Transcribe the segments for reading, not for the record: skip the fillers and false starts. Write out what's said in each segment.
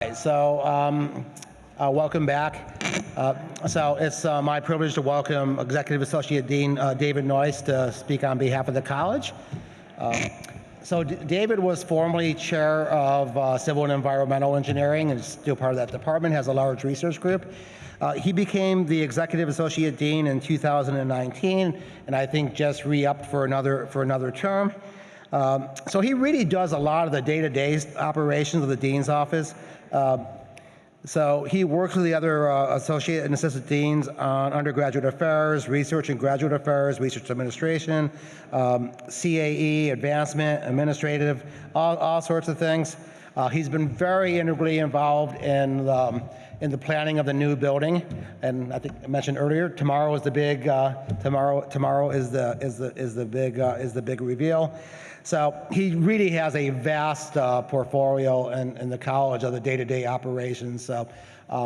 Welcome back. So it's my privilege to welcome Executive Associate Dean David Noyce to speak on behalf of the college. David was formerly chair of Civil and Environmental Engineering and is still part of that department, has a large research group. He became the Executive Associate Dean in 2019, and I think just re-upped for another term. So he really does a lot of the day-to-day operations of the dean's office. So he works with the other associate and assistant deans on undergraduate affairs, research and graduate affairs, research administration, CAE, advancement, administrative, all sorts of things. He's been very integrally involved in the planning of the new building, and I think I mentioned earlier, tomorrow is the big tomorrow is the big reveal. So he really has a vast portfolio in the college of the day-to-day operations. So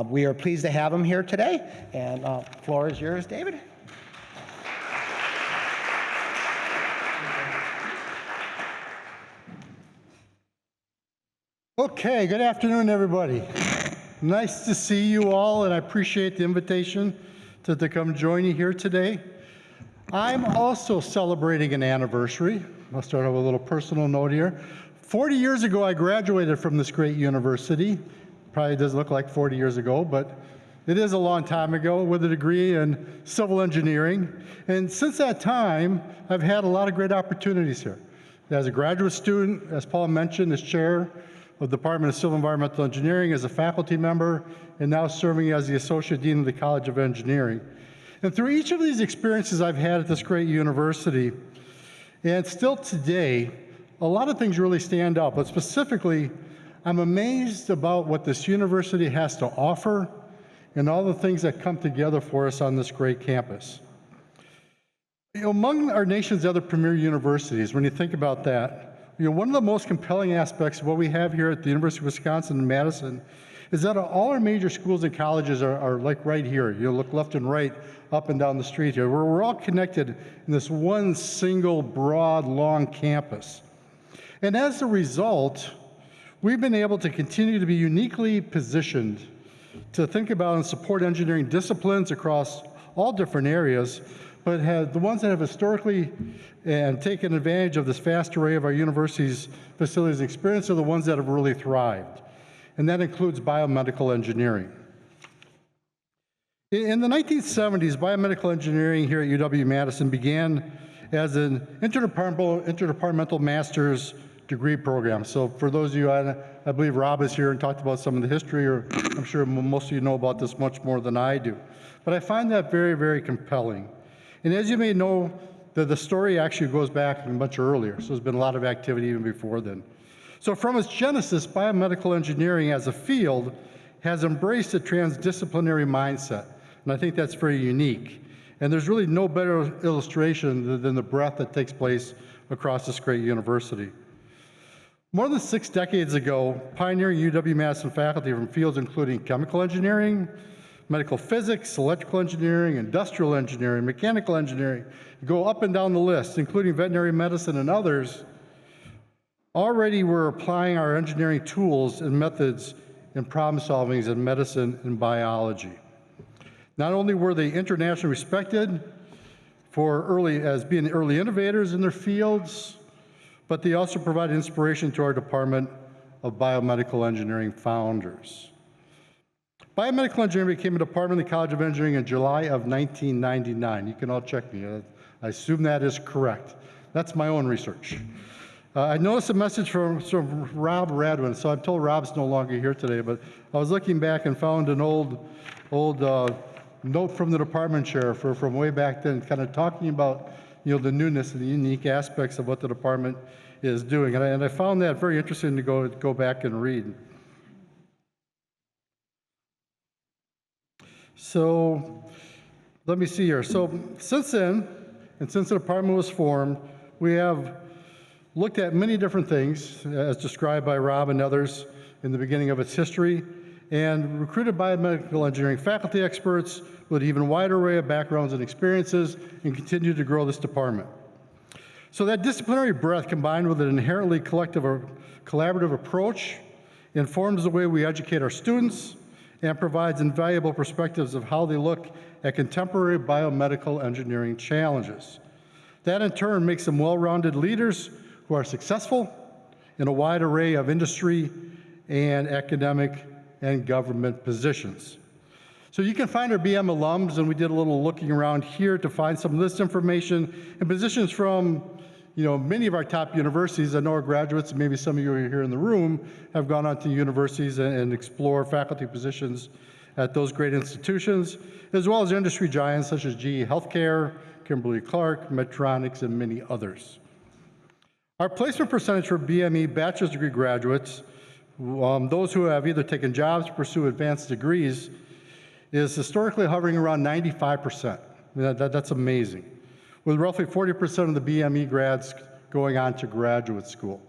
we are pleased to have him here today, and floor is yours, David. Okay, good afternoon, everybody. Nice to see you all, and I appreciate the invitation to come join you here today. I'm also celebrating an anniversary. I'll start off with a little personal note here. 40 years ago, I graduated from this great university. Probably doesn't look like 40 years ago, but it is a long time ago, with a degree in civil engineering. And since that time, I've had a lot of great opportunities here. As a graduate student, as Paul mentioned, as chair of the Department of Civil Environmental Engineering, as a faculty member, and now serving as the Associate Dean of the College of Engineering. And through each of these experiences I've had at this great university, and still today, a lot of things really stand out, but specifically, I'm amazed about what this university has to offer and all the things that come together for us on this great campus. Among our nation's other premier universities, when you think about that, one of the most compelling aspects of what we have here at the University of Wisconsin-Madison is that all our major schools and colleges are like right here. You look left and right, up and down the street here. We're all connected in this one single, broad, long campus. And as a result, we've been able to continue to be uniquely positioned to think about and support engineering disciplines across all different areas, but the ones that have historically and taken advantage of this vast array of our university's facilities and experience are the ones that have really thrived. And that includes biomedical engineering. In the 1970s, biomedical engineering here at UW-Madison began as an interdepartmental master's degree program. So for those of you, I believe Rob is here and talked about some of the history, or I'm sure most of you know about this much more than I do. But I find that very, very compelling. And as you may know, the story actually goes back much earlier. So there's been a lot of activity even before then. So from its genesis, biomedical engineering as a field has embraced a transdisciplinary mindset. And I think that's very unique. And there's really no better illustration than the breadth that takes place across this great university. More than 6 decades ago, pioneering UW-Madison faculty from fields including chemical engineering, medical physics, electrical engineering, industrial engineering, mechanical engineering, go up and down the list, including veterinary medicine and others, already we're applying our engineering tools and methods in problem solving in medicine and biology. Not only were they internationally respected as being early innovators in their fields, but they also provided inspiration to our Department of Biomedical Engineering founders. Biomedical engineering became a department of the College of Engineering in July of 1999. You can all check me. I assume that is correct. That's my own research. I noticed a message from Rob Radwin, so I'm told Rob's no longer here today, but I was looking back and found an old note from the department chair from way back then, kind of talking about the newness and the unique aspects of what the department is doing. And I found that very interesting to go back and read. So let me see here. So since then, and since the department was formed, we have looked at many different things, as described by Rob and others in the beginning of its history, and recruited biomedical engineering faculty experts with an even wider array of backgrounds and experiences, and continued to grow this department. So that disciplinary breadth, combined with an inherently collaborative approach informs the way we educate our students, and provides invaluable perspectives of how they look at contemporary biomedical engineering challenges. That in turn makes them well-rounded leaders who are successful in a wide array of industry and academic and government positions. So you can find our BM alums, and we did a little looking around here to find some of this information and positions from many of our top universities. I know our graduates, and maybe some of you are here in the room, have gone on to universities and explore faculty positions at those great institutions, as well as industry giants such as GE Healthcare, Kimberly-Clark, Medtronic, and many others. Our placement percentage for BME bachelor's degree graduates, those who have either taken jobs to pursue advanced degrees, is historically hovering around 95%. That's amazing, with roughly 40% of the BME grads going on to graduate school.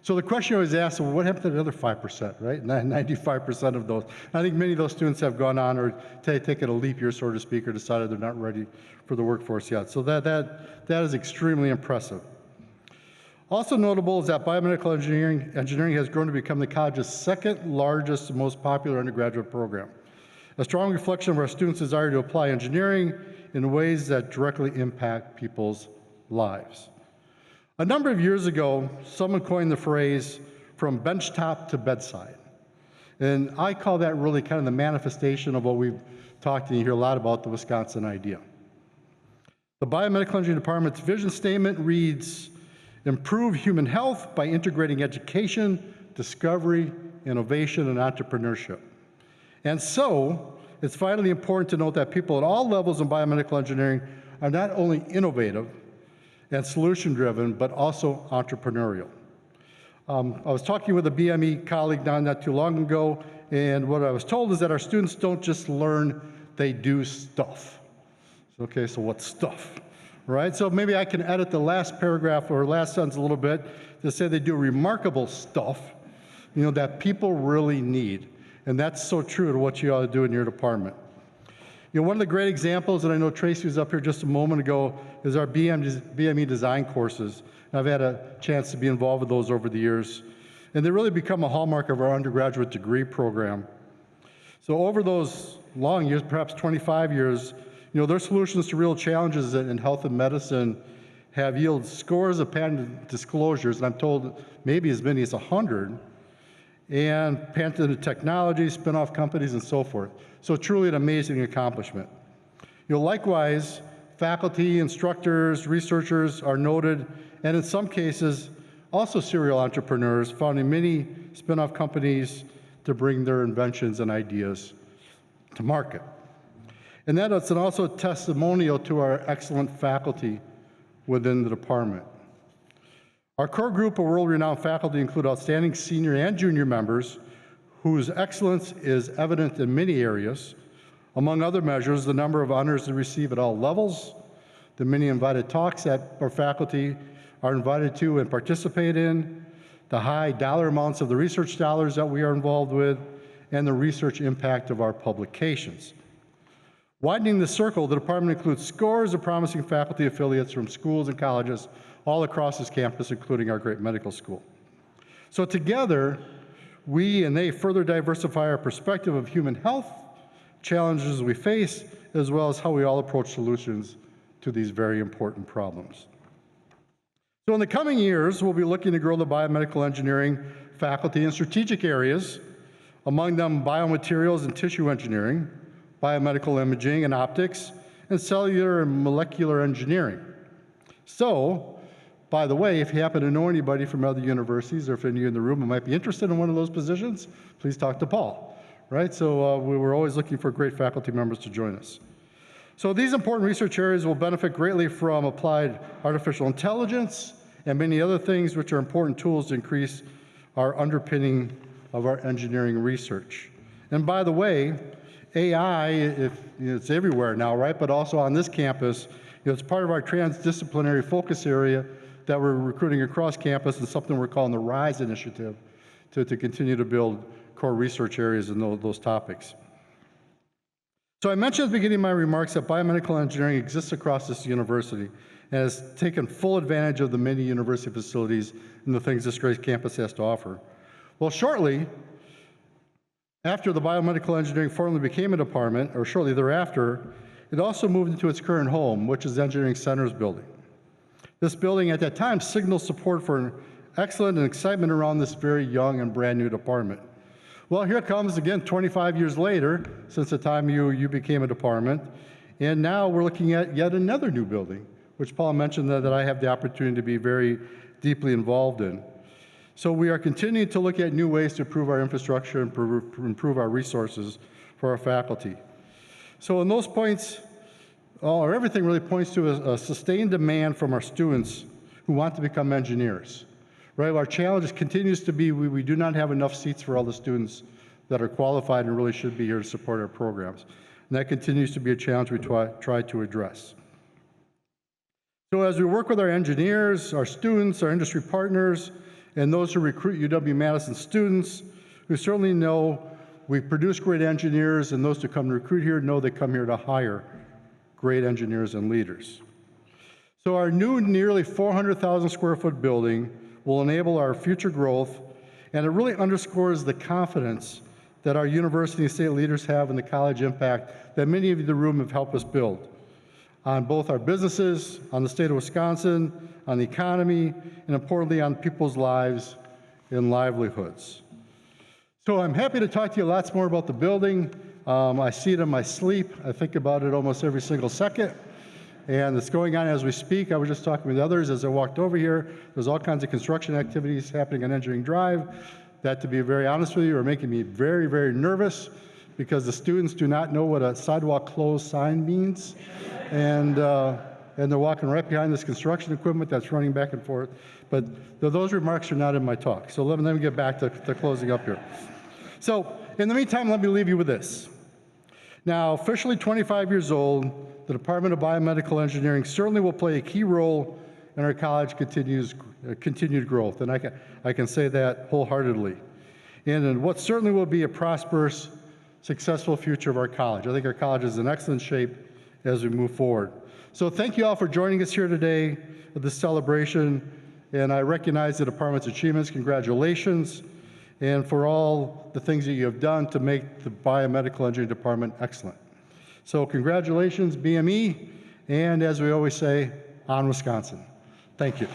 So the question always asks, well, what happened to the other 5%, right? 95% of those. I think many of those students have gone on or taken a leap year, so to speak, or decided they're not ready for the workforce yet. So that is extremely impressive. Also notable is that biomedical engineering has grown to become the college's second largest and most popular undergraduate program, a strong reflection of our students' desire to apply engineering in ways that directly impact people's lives. A number of years ago, someone coined the phrase from benchtop to bedside. And I call that really kind of the manifestation of what we've talked and you hear a lot about, the Wisconsin idea. The Biomedical Engineering Department's vision statement reads, improve human health by integrating education, discovery, innovation, and entrepreneurship. And so, it's vitally important to note that people at all levels in biomedical engineering are not only innovative and solution-driven, but also entrepreneurial. I was talking with a BME colleague not too long ago, and what I was told is that our students don't just learn, they do stuff. Okay, so what stuff? Right? So maybe I can edit the last paragraph or last sentence a little bit to say they do remarkable stuff, that people really need. And that's so true to what you ought to do in your department. One of the great examples, and I know Tracy was up here just a moment ago, is our BME design courses. I've had a chance to be involved with those over the years. And they really become a hallmark of our undergraduate degree program. So over those long years, perhaps 25 years, their solutions to real challenges in health and medicine have yielded scores of patent disclosures, and I'm told maybe as many as 100, and patented technologies, spin-off companies, and so forth. So truly an amazing accomplishment. Likewise, faculty, instructors, researchers are noted, and in some cases, also serial entrepreneurs, founding many spin-off companies to bring their inventions and ideas to market. And that is also a testimonial to our excellent faculty within the department. Our core group of world-renowned faculty include outstanding senior and junior members whose excellence is evident in many areas. Among other measures, the number of honors they receive at all levels, the many invited talks that our faculty are invited to and participate in, the high dollar amounts of the research dollars that we are involved with, and the research impact of our publications. Widening the circle, the department includes scores of promising faculty affiliates from schools and colleges all across this campus, including our great medical school. So together, we and they further diversify our perspective of human health, challenges we face, as well as how we all approach solutions to these very important problems. So in the coming years, we'll be looking to grow the biomedical engineering faculty in strategic areas, among them biomaterials and tissue engineering, biomedical imaging and optics, and cellular and molecular engineering. So, by the way, if you happen to know anybody from other universities or if any of you in the room who might be interested in one of those positions, please talk to Paul, right? So we were always looking for great faculty members to join us. So these important research areas will benefit greatly from applied artificial intelligence and many other things which are important tools to increase our underpinning of our engineering research. And by the way, AI, it's everywhere now, right? But also on this campus, it's part of our transdisciplinary focus area that we're recruiting across campus and something we're calling the RISE initiative to continue to build core research areas in those topics. So I mentioned at the beginning of my remarks that biomedical engineering exists across this university and has taken full advantage of the many university facilities and the things this great campus has to offer. Well, shortly, After the biomedical engineering formally became a department, or shortly thereafter, it also moved into its current home, which is the Engineering Centers building. This building at that time signaled support for excellent and excitement around this very young and brand new department. Well, here it comes again 25 years later, since the time you became a department, and now we're looking at yet another new building, which Paul mentioned that I have the opportunity to be very deeply involved in. So we are continuing to look at new ways to improve our infrastructure and improve our resources for our faculty. So in those points, everything really points to a sustained demand from our students who want to become engineers. Right? Our challenge continues to be we do not have enough seats for all the students that are qualified and really should be here to support our programs. And that continues to be a challenge we try to address. So as we work with our engineers, our students, our industry partners, and those who recruit UW-Madison students, who certainly know we produce great engineers, and those who come to recruit here know they come here to hire great engineers and leaders. So our new nearly 400,000 square foot building will enable our future growth, and it really underscores the confidence that our university and state leaders have in the college impact that many of you in the room have helped us build on both our businesses, on the state of Wisconsin, on the economy, and importantly on people's lives and livelihoods. So I'm happy to talk to you lots more about the building. I see it in my sleep. I think about it almost every single second. And it's going on as we speak. I was just talking with others as I walked over here. There's all kinds of construction activities happening on Engineering Drive that, to be very honest with you, are making me very, very nervous because the students do not know what a sidewalk closed sign means. And they're walking right behind this construction equipment that's running back and forth. But those remarks are not in my talk. So let me get back to closing up here. So in the meantime, let me leave you with this. Now, officially 25 years old, the Department of Biomedical Engineering certainly will play a key role in our college continued growth, and I can say that wholeheartedly. And in what certainly will be a prosperous, successful future of our college. I think our college is in excellent shape as we move forward. So thank you all for joining us here today at this celebration, and I recognize the department's achievements. Congratulations, and for all the things that you have done to make the Biomedical Engineering Department excellent. So congratulations, BME, and as we always say, on Wisconsin. Thank you.